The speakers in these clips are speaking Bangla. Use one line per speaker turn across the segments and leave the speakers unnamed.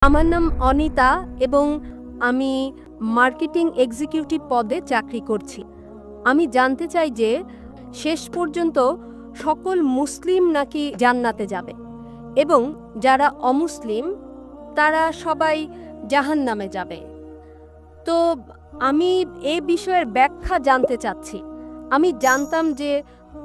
আমার নাম অনিতা এবং আমি মার্কেটিং এক্সিকিউটিভ পদে চাকরি করছি। আমি জানতে চাই যে শেষ পর্যন্ত সকল মুসলিম নাকি জান্নাতে যাবে এবং যারা অমুসলিম তারা সবাই জাহান্নামে যাবে। তো আমি এ বিষয়ের ব্যাখ্যা জানতে চাচ্ছি। আমি জানতাম যে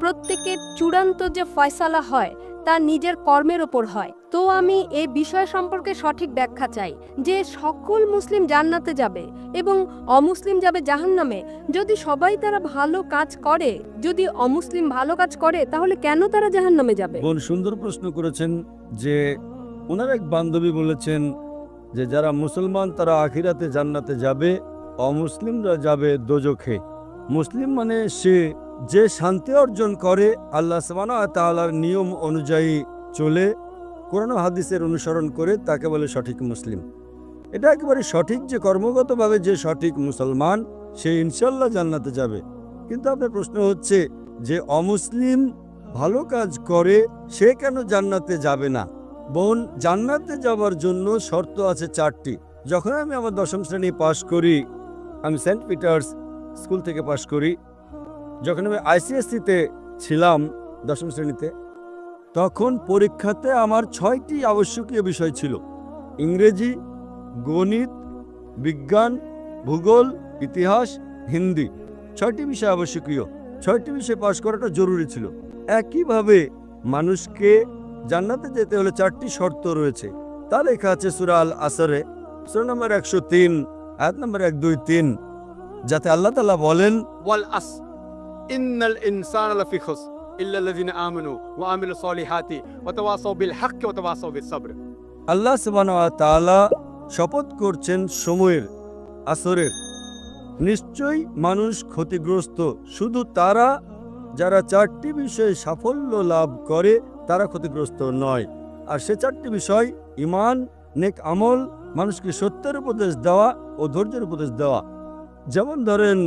প্রত্যেকের চূড়ান্ত যে ফয়সালা হয় তা নিজের কর্মের ওপর হয়। তো আমি এই বিষয় সম্পর্কে সঠিক ব্যাখ্যা চাই যে সকল মুসলিম জান্নাতে যাবে এবং অমুসলিম যাবে জাহান্নামে। যদি সবাই তারা ভালো কাজ করে, যদি অমুসলিম ভালো কাজ করে, তাহলে কেন তারা জাহান্নামে যাবে?
বোন সুন্দর প্রশ্ন করেছেন যে ওনার এক বান্ধবী বলেছেন যে যারা মুসলমান তারা আখিরাতে জান্নাতে যাবে, অমুসলিমরা যাবে দোজখে। মুসলিম মানে সে যে শান্তি অর্জন করে আল্লাহ সুবহানাহু ওয়া তাআলার নিয়ম অনুযায়ী চলে, কোরআন ও হাদিসের অনুসরণ করে, তাকে বলে সঠিক মুসলিম। এটা একেবারে সঠিক যে কর্মগতভাবে যে সঠিক মুসলমান সে ইনশাল্লাহ জান্নাতে যাবে। কিন্তু আপনার প্রশ্ন হচ্ছে যে অমুসলিম ভালো কাজ করে সে কেন জান্নাতে যাবে না? বোন, জান্নাতে যাওয়ার জন্য শর্ত আছে 4টি। যখন আমি আমার 10ম শ্রেণী পাশ করি, আমি সেন্ট পিটার্স স্কুল থেকে পাশ করি। যখন আমি আইসিএসসিতে ছিলাম 10ম শ্রেণীতে, তখন পরীক্ষাতে আমার 6টি আবশ্যকীয় বিষয় ছিল: ইংরেজি, গণিত, বিজ্ঞান, ভূগোল, ইতিহাস, হিন্দি। 6টি বিষয় আবশ্যকীয়। 6টি বিষয় পাশ করাটা জরুরি ছিল। একইভাবে মানুষকে জান্নাতে যেতে হলে 4টি শর্ত রয়েছে। তা লেখা আছে সূরা আল আসরে, সূরা নম্বর 103, আয়াত নম্বর 1, 2, 3, যাতে আল্লাহ তাআলা বলেন,
ওয়াল আস ইন্নাল ইনসানা লাফি খুসর ইল্লা আল্লাযিনা আমানু ওয়া আমিলুস সলিহাতি ওয়া তাওয়াসাউ বিল হক ওয়া তাওয়াসাউ বিস সবর।
আল্লাহ সুবহানাহু ওয়া তাআলা শপথ করছেন সময়ের, আসরের, নিশ্চয়ই মানুষ ক্ষতিগ্রস্ত। শুধু তারা যারা 4টি বিষয়ে সাফল্য লাভ করে তারা ক্ষতিগ্রস্ত নয়। আর সে 4টি বিষয়: ঈমান, নেক আমল, মানুষকে সত্যের উপদেশ দেওয়া ও ধৈর্যের উপদেশ দেওয়া। যেমন ধরেন,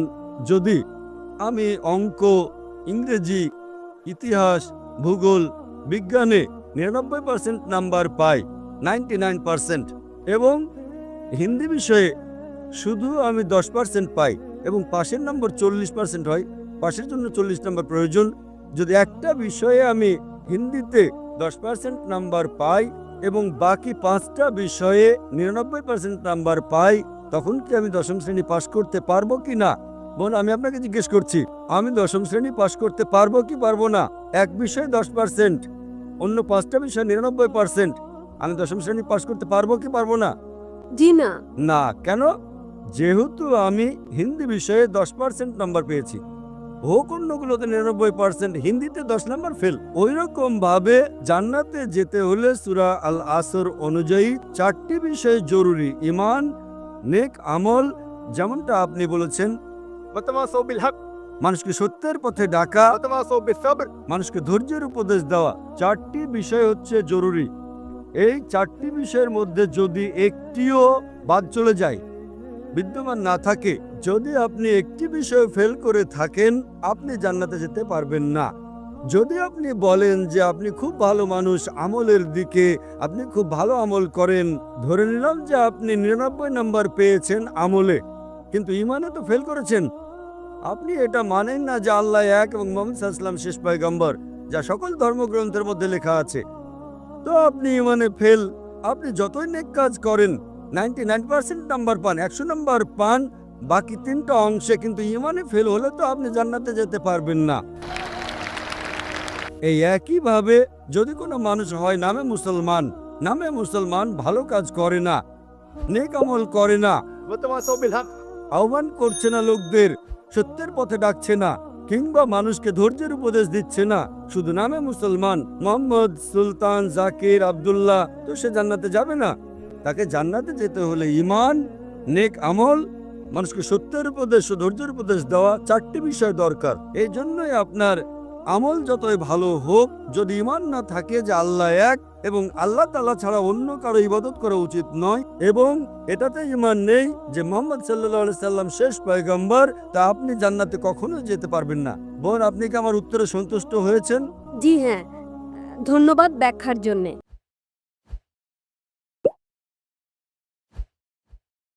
যদি আমি অঙ্ক, ইংরেজি, ইতিহাস, ভূগোল, বিজ্ঞানে 99% নাম্বার পাই, 99%, এবং হিন্দি বিষয়ে শুধু আমি 10% পাই এবং পাশের নম্বর 40% হয়, পাশের জন্য 40 নম্বর প্রয়োজন। যদি একটা বিষয়ে আমি হিন্দিতে 10% নাম্বার পাই এবং বাকি 5টা বিষয়ে 99% নাম্বার পাই, তখন কি আমি 10ম শ্রেণী পাশ করতে পারবো কি না? বোন, আমি আপনাকে জিজ্ঞেস করছি, আমি 10ম শ্রেণী পাশ করতে পারবো কি পারবো না? এক বিষয়ে 10%, অন্য 5টা বিষয়ে 99%, আমি 10ম শ্রেণী পাশ করতে পারবো কি পারবো না?
জি না।
না। কেন? যেহেতু আমি হিন্দি বিষয়ে 10% নাম্বার পেয়েছি, হোক অন্যগুলোতে 99%, হিন্দিতে 10 নাম্বার ফেল। ওই রকম ভাবে জান্নাতে যেতে হলে সূরা আল আসর অনুযায়ী 4টি বিষয় জরুরি: ঈমান, নেক আমল, যেমনটা আপনি বলেছেন,
ওয়া তাওয়াসাউ বিল হক,
মানুষকে সত্যের পথে ডাকা,
ওয়া তাওয়াসাউ বিস সবর,
মানুষকে ধৈর্যের উপদেশ দেওয়া। 4টি বিষয় হচ্ছে জরুরি। এই 4টি বিষয়ের মধ্যে যদি একটিও বাদ চলে যায়, বিদ্যমান না থাকে, যদি আপনি একটি বিষয় ফেল করে থাকেন, আপনি জান্নাতে যেতে পারবেন না। যদি আপনি বলেন যে আপনি খুব ভালো মানুষ, আমলের দিকে আপনি খুব ভালো আমল করেন, ধরে নিলাম যে আপনি 99 নাম্বার পেয়েছেন আমলে, কিন্তু ঈমানে তো ফেল করেছেন। আপনি এটা মানেন না যে আল্লাহ এক এবং মুহাম্মদ সাল্লাল্লাহু আলাইহি ওয়াসাল্লাম শেষ পয়গম্বর, যা সকল ধর্মগ্রন্থের মধ্যে লেখা আছে। তো আপনি ঈমানে ফেল। আপনি যতই নেক কাজ করেন, 99% নাম্বার পান, 100 নাম্বার পান বাকি 3টা অংশে, কিন্তু ঈমানে ফেল হলে তো আপনি জান্নাতে যেতে পারবেন না। এই একইভাবে যদি কোনো মানুষ হয় নামে মুসলমান, ভালো কাজ করে না, নেক আমল করে না,
ওয়া তাওয়াসাউ বিল হক,
আহ্বান করছে না লোকদের, সত্যের পথে ডাকছে না, কিংবা মানুষকে ধৈর্যের উপদেশ দিচ্ছে না, শুধু নামে মুসলমান, মোহাম্মদ, সুলতান, জাকির, আব্দুল্লাহ, তো সে জান্নাতে যাবে না। তাকে জান্নাতে যেতে হলে ঈমান, নেক আমল, মানুষকে সত্যের উপদেশ ও ধৈর্যের উপদেশ দেওয়া, 4টি বিষয় দরকার। এই জন্যই আপনার আমল যতই ভালো হোক, যদি ঈমান না থাকে যে আল্লাহ এক এবং আল্লাহ তাআলা ছাড়া অন্য কারো ইবাদত করা উচিত নয়, এবং এটাতে ঈমান নেই যে মুহাম্মদ সাল্লাল্লাহু আলাইহি সাল্লাম শেষ পয়গম্বর, তা আপনি জান্নাতে কখনোই যেতে পারবেন না। বোন, আপনি কি আমার উত্তরে সন্তুষ্ট হয়েছেন?
জি হ্যাঁ, ধন্যবাদ ব্যাখ্যার জন্যে।